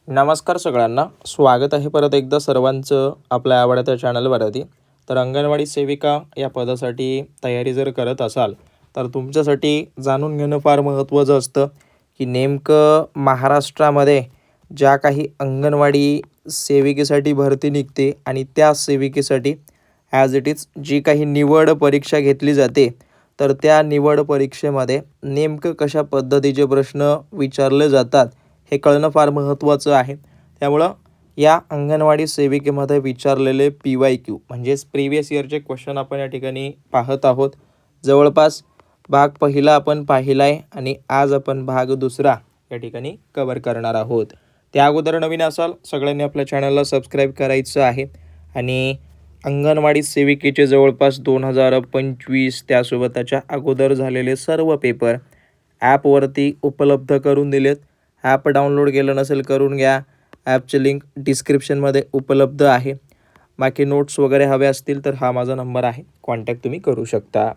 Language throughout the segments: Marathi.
नमस्कार सगळ्यांना, स्वागत आहे परत एकदा सर्वांचं आपल्या आवडत्या चॅनलवरती. तर अंगणवाडी सेविका या पदासाठी तयारी जर करत असाल तर तुमच्यासाठी जाणून घेणं फार महत्त्वाचं असतं की नेमकं महाराष्ट्रामध्ये ज्या काही अंगणवाडी सेविकेसाठी भरती निघते आणि त्या सेविकेसाठी ॲज इट इज जी काही निवड परीक्षा घेतली जाते, तर त्या निवड परीक्षेमध्ये नेमकं कशा पद्धतीचे प्रश्न विचारले जातात हे कळणं फार महत्त्वाचं आहे. त्यामुळं या अंगणवाडी सेविकेमध्ये विचारलेले PYQ म्हणजेच प्रिव्हियस इयरचे क्वेश्चन आपण या ठिकाणी पाहत आहोत. जवळपास भाग पहिला आपण पाहिला आहे आणि आज आपण भाग दुसरा या ठिकाणी कव्हर करणार आहोत. त्या अगोदर नवीन असाल सगळ्यांनी आपल्या चॅनलला सबस्क्राईब करायचं आहे आणि अंगणवाडी सेविकेचे जवळपास 2025 त्यासोबत त्याच्या अगोदर झालेले सर्व पेपर ॲपवरती उपलब्ध करून दिलेत. ॲप डाउनलोड केलं नसेल करून घ्या. ॲपची लिंक डिस्क्रिप्शनमध्ये उपलब्ध आहे. बाकी नोट्स वगैरे हवे असतील तर हा माझा नंबर आहे, कॉन्टॅक्ट तुम्ही करू शकता.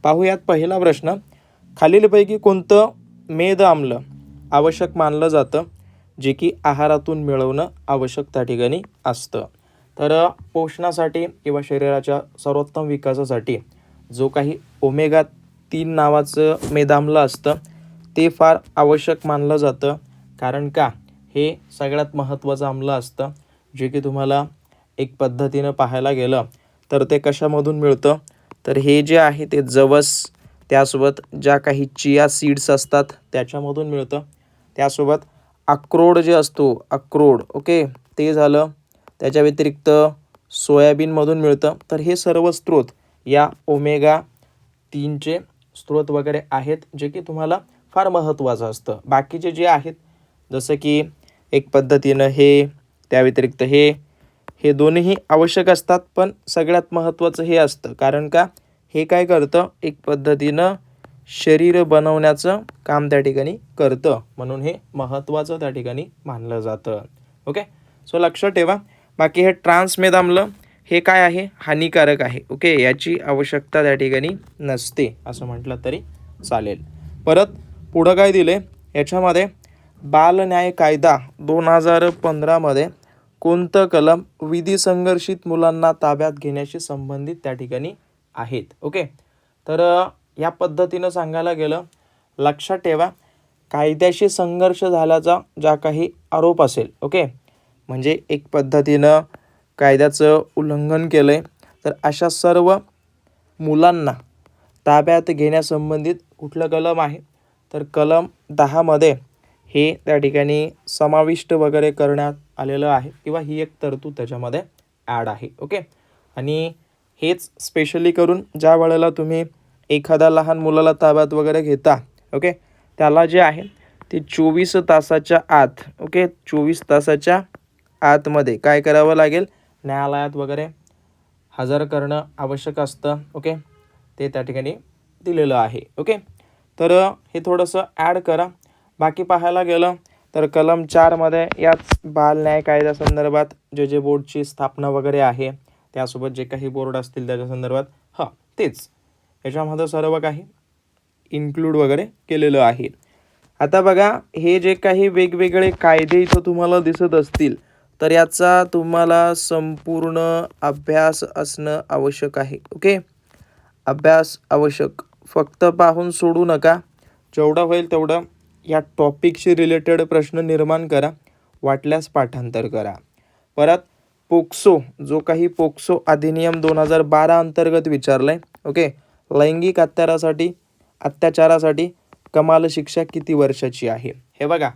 पाहूयात पहिला प्रश्न. खालीलपैकी कोणतं मेद आम्ल आवश्यक मानलं जातं जे की आहारातून मिळवणं आवश्यक त्या ठिकाणी असतं? तर पोषणासाठी किंवा शरीराच्या सर्वोत्तम विकासासाठी जो काही ओमेगा 3 नावाचं मेदाम्ल असतं ते फार आवश्यक मानलं जातं. कारण का, हे सगळ्यात महत्त्वाचं आम्ल असतं जे की तुम्हाला एक पद्धतीनं पाहायला गेलं तर ते कशामधून मिळतं, तर हे जे आहे ते जवस, त्यासोबत ज्या काही चिया सीड्स असतात त्याच्यामधून मिळतं. त्यासोबत अक्रोड जे असतो, अक्रोड ओके, ते झालं. त्याच्या व्यतिरिक्त सोयाबीनमधून मिळतं. तर हे सर्व स्रोत या ओमेगा 3चे स्रोत वगैरे आहेत जे की तुम्हाला फार महत्त्वाचं असतं. बाकीचे जे आहेत जसं की एक पद्धतीनं हे, त्या व्यतिरिक्त हे दोन्हीही आवश्यक असतात, पण सगळ्यात महत्त्वाचं हे असतं. कारण का, हे काय करतं, एक पद्धतीनं शरीर बनवण्याचं काम त्या ठिकाणी करतं, म्हणून हे महत्त्वाचं त्या ठिकाणी मानलं जातं. ओके, सो लक्षात ठेवा. बाकी हे ट्रान्स मेदाम्ल हे काय आहे, हानिकारक आहे. ओके, याची आवश्यकता त्या ठिकाणी नसते असं म्हटलं तरी चालेल. परत पुढं काय दिले याच्यामध्ये, बाल न्याय कायदा 2015 कोणतं कलम विधी संघर्षित मुलांना ताब्यात घेण्याशी संबंधित त्या ठिकाणी आहेत? ओके, तर या पद्धतीनं सांगायला गेलं, लक्षात ठेवा, कायद्याशी संघर्ष झाल्याचा ज्या काही आरोप असेल, ओके, म्हणजे एक पद्धतीनं कायद्याचं उल्लंघन केलं आहे, तर अशा सर्व मुलांना ताब्यात घेण्यासंबंधित कुठलं कलम आहे, तर कलम 10 हे त्या ठिकाणी समाविष्ट वगैरे करण्यात आलेलं आहे किंवा ही एक तरतूद त्याच्यामध्ये ॲड आहे. ओके, आणि हेच स्पेशली करून ज्या वेळेला तुम्ही एखाद्या लहान मुलाला ताब्यात वगैरे घेता, ओके, त्याला जे आहे ते 24 तासाच्या आत, ओके, 24 तासाच्या आतमध्ये काय करावं लागेल, न्यायालयात वगैरे हजर करणं आवश्यक असतं. ओके, ते त्या ठिकाणी दिलेलं आहे. ओके, तर हे थोडंसं ॲड करा. बाकी पाहायला गेलं तर कलम 4 याच बाल न्याय कायद्यासंदर्भात जे बोर्डची स्थापना वगैरे आहे, त्यासोबत जे काही बोर्ड असतील त्याच्या संदर्भात तेच याच्यामध्ये सर्व काही इन्क्लूड वगैरे केलेलं आहे. आता बघा, हे जे काही वेगवेगळे कायदे इथं तुम्हाला दिसत असतील तर याचा तुम्हाला संपूर्ण अभ्यास असणं आवश्यक आहे. ओके, अभ्यास आवश्यक, फक्त पाहून सोडू नका. जेवढं होईल तेवढं या टॉपिकशी रिलेटेड प्रश्न निर्माण करा, वाटल्यास पाठांतर करा. परत पोक्सो, जो काही पोक्सो अधिनियम 2012 अंतर्गत विचारलं आहे, ओके, लैंगिक अत्याचारासाठी कमाल शिक्षा किती वर्षाची आहे? हे बघा,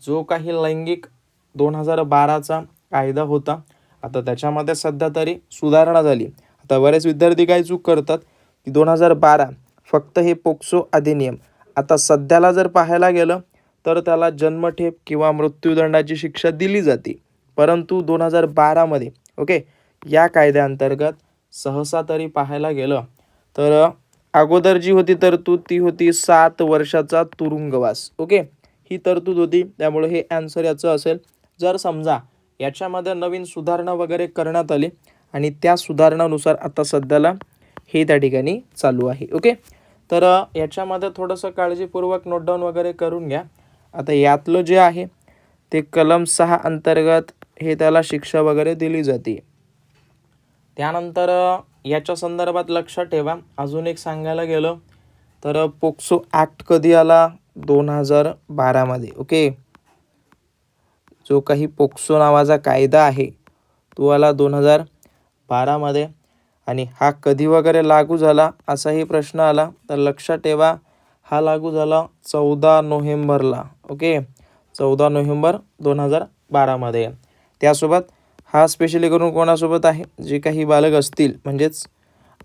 जो काही लैंगिक 2012चा कायदा होता, आता त्याच्यामध्ये सध्या तरी सुधारणा झाली. आता बरेच विद्यार्थी काय चूक करतात की 2012 फक्त हे पोक्सो अधिनियम, आता सध्याला जर पाहायला गेलं तर त्याला जन्मठेप किंवा मृत्यूदंडाची शिक्षा दिली जाते. परंतु 2012 ओके, या कायद्याअंतर्गत सहसा तरी पाहायला गेलं तर अगोदर जी होती तरतूद ती होती 7 वर्षाचा तुरुंगवास. ओके, ही तरतूद होती, त्यामुळे हे ॲन्सर याचं असेल. जर समजा याच्यामध्ये नवीन सुधारणा वगैरे करण्यात आली आणि त्या सुधारणानुसार आता सध्याला हे त्या ठिकाणी चालू आहे. ओके, तर याच्यामध्ये थोडंसं काळजीपूर्वक नोट डाऊन वगैरे करून घ्या. आता यातलं जे आहे ते कलम 6 अंतर्गत हे त्याला शिक्षा वगैरे दिली जाते. त्यानंतर याच्या संदर्भात लक्षात ठेवा, अजून एक सांगायला गेलं तर पोक्सो ॲक्ट कधी आला? 2012मध्ये. ओके, जो काही पोक्सो नावाचा कायदा आहे तो आला 2012मध्ये. आणि हा कधी वगैरे लागू झाला असाही प्रश्न आला तर लक्षात ठेवा, हा लागू झाला 14 नोव्हेंबरला. ओके, 14 नोव्हेंबर 2012मध्ये. त्यासोबत हा स्पेशली करून कोणासोबत आहे? जे काही बालक असतील म्हणजेच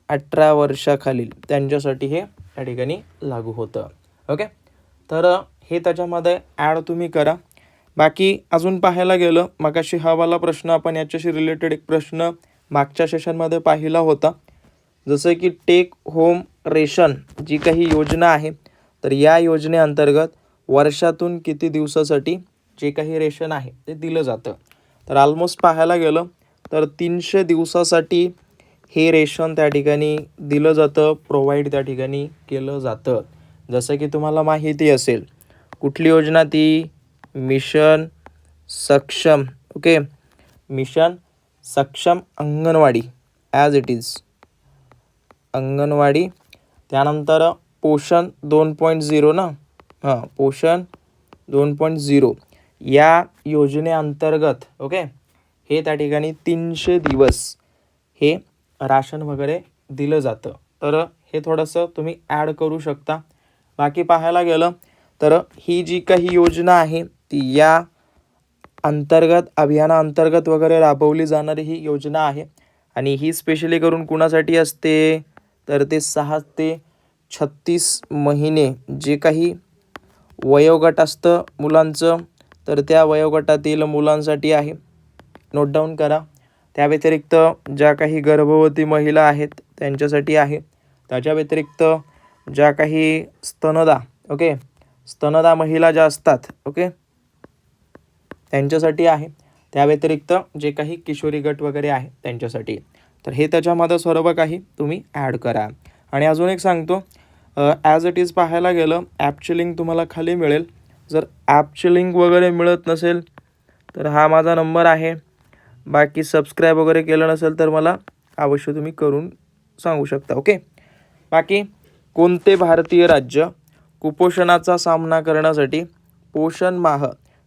18 वर्षाखालील त्यांच्यासाठी हे या ठिकाणी लागू होतं. ओके, तर हे त्याच्यामध्ये ॲड तुम्ही करा. बाकी अजून पाहायला गेलं, मगाशी हा वाला प्रश्न आपण याच्याशी रिलेटेड एक प्रश्न मागच्या सेशनमध्ये पाहिला होता. जसं की टेक होम रेशन जी काही योजना आहे, तर या योजनेअंतर्गत वर्षातून किती दिवसासाठी जे काही रेशन आहे ते दिलं जातं? तर ऑलमोस्ट पाहायला गेलं तर 300 दिवसासाठी हे रेशन त्या ठिकाणी दिलं जातं, प्रोव्हाइड त्या ठिकाणी केलं जातं. जसं की तुम्हाला माहिती असेल कुठली योजना ती? मिशन सक्षम. ओके, मिशन सक्षम anganwadi as it is anganwadi. त्यानंतर पोषण 2.0 ना, पोषण 2.0 या योजनेअंतर्गत ओके हे त्या ठिकाणी 300 दिवस हे राशन वगैरे दिलं जातं. तर हे थोडंसं तुम्ही ॲड करू शकता. बाकी पाहायला गेलं तर ही जी काही योजना आहे ती या अंतर्गत अभियानाअंतर्गत वगैरे राबवली जाणारी ही योजना आहे. आणि ही स्पेशली करून कुणासाठी असते? तर ते 6 ते 36 महिने जे काही वयोगट असतं मुलांचं, तर त्या वयोगटातील मुलांसाठी आहे. नोट डाऊन करा. त्या व्यतिरिक्त ज्या काही गर्भवती महिला आहेत त्यांच्यासाठी आहे. त्याच्या व्यतिरिक्त ज्या काही स्तनदा ओके स्तनदा महिला ज्या असतात ओके त्यांच्यासाठी आहे. त्या व्यतिरिक्त जे काही किशोरी गट वगैरे आहे त्यांच्यासाठी. तर हे त्याच्यामध्ये सर्व काही तुम्ही ॲड करा. आणि अजून एक सांगतो, ॲज इट इज पाहायला गेलं ॲपची लिंक तुम्हाला खाली मिळेल. जर ॲपची लिंक वगैरे मिळत नसेल तर हा माझा नंबर आहे. बाकी सबस्क्राईब वगैरे केलं नसेल तर मला अवश्य तुम्ही करून सांगू शकता. ओके, बाकी कोणते भारतीय राज्य कुपोषणाचा सामना करण्यासाठी पोषण माह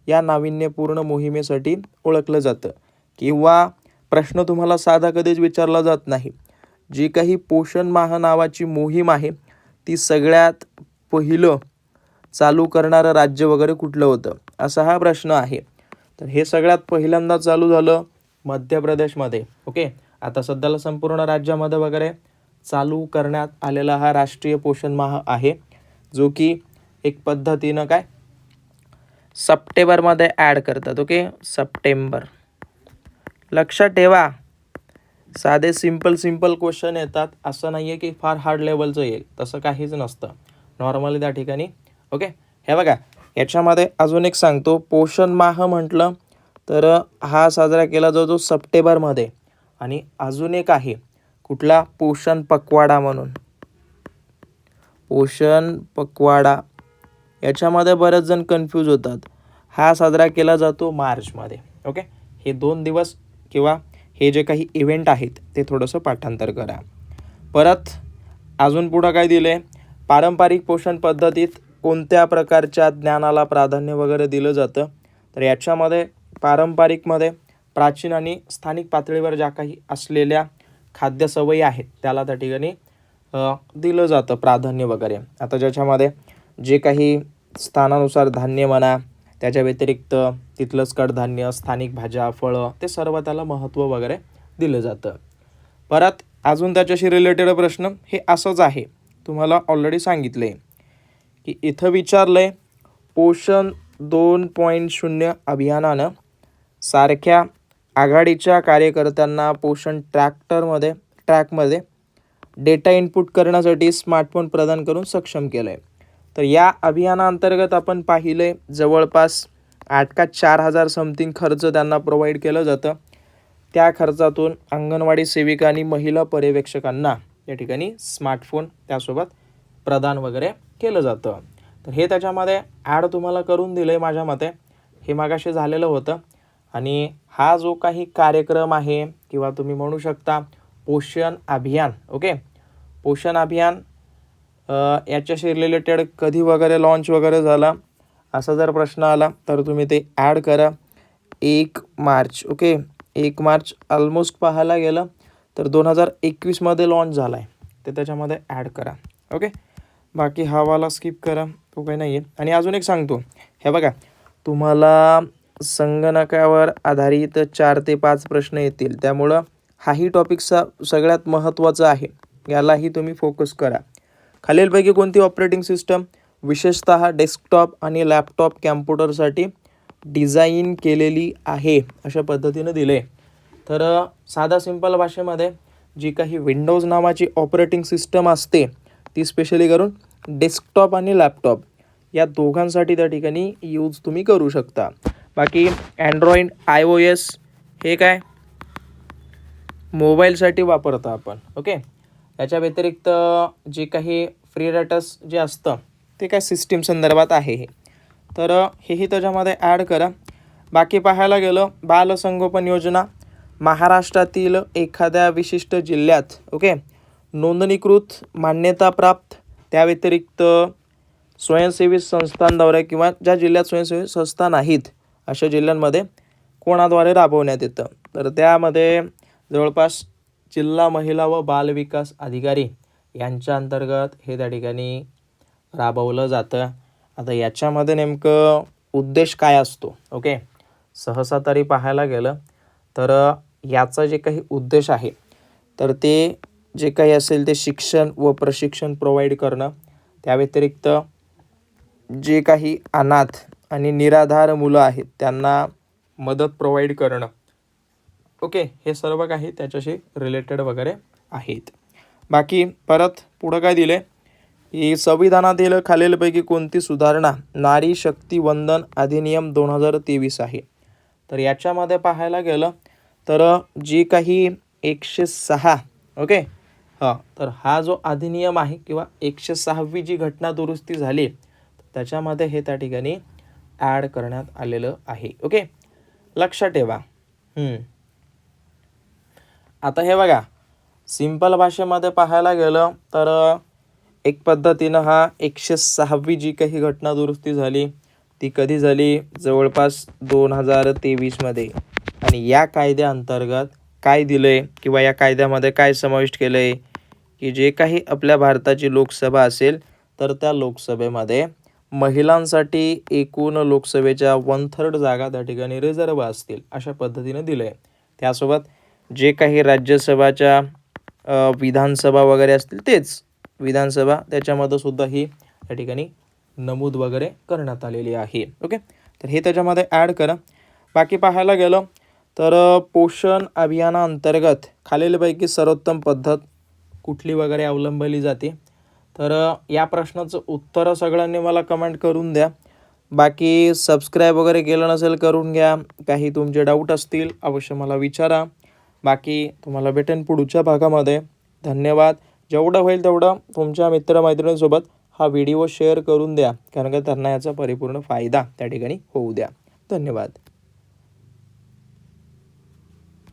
या नाविन्यपूर्ण मोहिमेसाठी ओळखलं जातं? किंवा प्रश्न तुम्हाला साधा कधीच विचारला जात नाही, जी काही पोषण माह नावाची मोहीम आहे ती सगळ्यात पहिलं चालू करणारं राज्य वगैरे कुठलं होतं, असा हा प्रश्न आहे. तर हे सगळ्यात पहिल्यांदा चालू झालं मध्य प्रदेशमध्ये. ओके, आता सध्याला संपूर्ण राज्यामध्ये वगैरे चालू करण्यात आलेला हा राष्ट्रीय पोषण माह आहे, जो की एक पद्धतीनं काय सप्टेंबरमध्ये ॲड करतात. Okay, September. लक्षात ठेवा, साधे सिंपल क्वेश्चन येतात, असं नाही आहे की फार हार्ड लेवलचं येईल, तसं काहीच नसतं नॉर्मली त्या ठिकाणी. ओके, हे बघा याच्यामध्ये अजून एक सांगतो, पोषण माह म्हटलं तर हा साजरा केला जातो सप्टेंबरमध्ये. आणि अजून एक आहे कुठला? पोषण पखवाडा म्हणून. पोषण पखवाडा याच्यामध्ये बरेच जण कन्फ्यूज होतात. हा साजरा केला जातो मार्चमध्ये. ओके, हे 2 दिवस किंवा हे जे काही इव्हेंट आहेत ते थोडंसं पाठांतर करा. परत अजून पुढं काय दिलं आहे? पारंपरिक पोषण पद्धतीत कोणत्या प्रकारच्या ज्ञानाला प्राधान्य वगैरे दिलं जातं? तर याच्यामध्ये पारंपरिकमध्ये प्राचीन आणि स्थानिक पातळीवर ज्या काही असलेल्या खाद्य सवयी आहेत त्याला त्या ठिकाणी दिलं जातं प्राधान्य वगैरे. आता ज्याच्यामध्ये जे काही स्थानानुसार धान्य म्हणा, त्याच्या व्यतिरिक्त तिथलंच कडधान्य, स्थानिक भाज्या, फळं, ते सर्व त्याला महत्त्व वगैरे दिलं जातं. परत अजून त्याच्याशी रिलेटेड प्रश्न हे असंच आहे, तुम्हाला ऑलरेडी सांगितलं आहे की इथं विचारलं आहे पोषण 2.0 अभियानानं सारख्या आघाडीच्या कार्यकर्त्यांना पोषण ट्रॅकमध्ये डेटा इनपुट करण्यासाठी स्मार्टफोन प्रदान करून सक्षम केलं आहे. तर या अभियानाअंतर्गत आपण पाहिलं आहे जवळपास 8 का 4,000 समथिंग खर्च त्यांना प्रोव्हाइड केलं जातं. त्या खर्चातून अंगणवाडी सेविका आणि महिला पर्यवेक्षकांना या ठिकाणी स्मार्टफोन त्यासोबत प्रदान वगैरे केलं जातं. तर हे त्याच्यामध्ये ॲड तुम्हाला करून दिलं आहे माझ्या मते. हे मागाशी झालेलं होतं. आणि हा जो काही कार्यक्रम आहे किंवा तुम्ही म्हणू शकता पोषण अभियान, ओके, पोषण अभियान याच्याशी रिलेटेड कधी वगैरे लॉन्च वगैरे झाला असा जर प्रश्न आला तर तुम्ही ते ॲड करा. 1 मार्च, ओके, 1 मार्च ऑलमोस्ट पाहायला गेलं तर 2021मध्ये लॉन्च झाला आहे, ते त्याच्यामध्ये ॲड करा. ओके, बाकी हा वाला स्किप करा, तो काही नाही आहे. आणि अजून एक सांगतो, हे बघा, तुम्हाला संगणकावर आधारित 4 ते 5 प्रश्न येतील, त्यामुळं हाही टॉपिकचा सगळ्यात महत्त्वाचा आहे, यालाही तुम्ही फोकस करा. खालीलपैकी कोणती ऑपरेटिंग सिस्टम विशेषतः डेस्कटॉप आणि लॅपटॉप कॅम्प्युटरसाठी डिझाईन केलेली आहे, अशा पद्धतीनं दिले. तर साधा सिंपल भाषेमध्ये जी काही विंडोज नावाची ऑपरेटिंग सिस्टम असते ती स्पेशली करून डेस्कटॉप आणि लॅपटॉप या दोघांसाठी त्या ठिकाणी यूज तुम्ही करू शकता. बाकी अँड्रॉइड, iOS हे काय मोबाईलसाठी वापरतो आपण. ओके, याच्या व्यतिरिक्त जे काही फ्री रायटर्स जे असतं ते काय सिस्टीम संदर्भात आहे हे, तर हेही त्याच्यामध्ये ॲड करा. बाकी पाहायला गेलं बालसंगोपन योजना महाराष्ट्रातील एखाद्या विशिष्ट जिल्ह्यात, ओके, नोंदणीकृत मान्यताप्राप्त, त्या व्यतिरिक्त स्वयंसेवी संस्थांद्वारे किंवा ज्या जिल्ह्यात स्वयंसेवी संस्था नाहीत अशा जिल्ह्यांमध्ये कोणाद्वारे राबवण्यात येतं, तर त्यामध्ये जवळपास जिल्हा महिला व बालविकास अधिकारी यांच्या अंतर्गत हे त्या ठिकाणी राबवलं जातं. आता याच्यामध्ये नेमकं उद्देश काय असतो, ओके, सहसा तरी पाहायला गेलं तर याचा जे काही उद्देश आहे तर ते जे काही असेल ते शिक्षण व प्रशिक्षण प्रोव्हाइड करणं, त्या व्यतिरिक्त जे काही अनाथ आणि निराधार मुलं आहेत त्यांना मदत प्रोव्हाइड करणं, ओके, हे सर्व काही त्याच्याशी रिलेटेड वगैरे आहेत. बाकी परत पुढं काय दिले की संविधानातील खालीलपैकी कोणती सुधारणा नारी शक्ती वंदन अधिनियम 2023 आहे. तर याच्यामध्ये पाहायला गेलं तर जी काही 106, ओके, तर हा जो अधिनियम आहे किंवा 106वी जी घटना दुरुस्ती झाली त्याच्यामध्ये हे त्या ठिकाणी ॲड करण्यात आलेलं आहे. ओके, लक्षात ठेवा. आता हे बघा, सिंपल भाषेमध्ये पाहायला गेलं तर एक पद्धतीनं हा 106वी जी काही घटना दुरुस्ती झाली ती कधी झाली, जवळपास 2023मध्ये. आणि या कायद्याअंतर्गत काय दिलं आहे किंवा या कायद्यामध्ये काय समाविष्ट केलं आहे की जे काही आपल्या भारताची लोकसभा असेल तर त्या लोकसभेमध्ये महिलांसाठी एकूण लोकसभेच्या 1/3 जागा त्या ठिकाणी रिझर्व असतील अशा पद्धतीने दिलं आहे. त्यासोबत जे काही राज्यसभाच्या विधानसभा वगैरे असतील तेच विधानसभा त्याच्यामध्ये सुद्धा ही त्या ठिकाणी नमूद वगैरे करण्यात आलेली आहे. ओके, तर हे त्याच्यामध्ये ॲड करा. बाकी पाहायला गेलं तर पोषण अभियानाअंतर्गत खालीलपैकी सर्वोत्तम पद्धत कुठली वगैरे अवलंबली जाते, तर या प्रश्नाचं उत्तर सगळ्यांनी मला कमेंट करून द्या. बाकी सबस्क्राईब वगैरे केलं नसेल करून घ्या. काही तुमचे डाऊट असतील अवश्य मला विचारा. बाकी तुम्हाला भेटेन पुढच्या भागामध्ये. धन्यवाद. जेवढं होईल तेवढं तुमच्या मित्रमैत्रिणींसोबत हा व्हिडिओ शेअर करून द्या, कारण का त्यांना याचा परिपूर्ण फायदा त्या ठिकाणी होऊ द्या. धन्यवाद.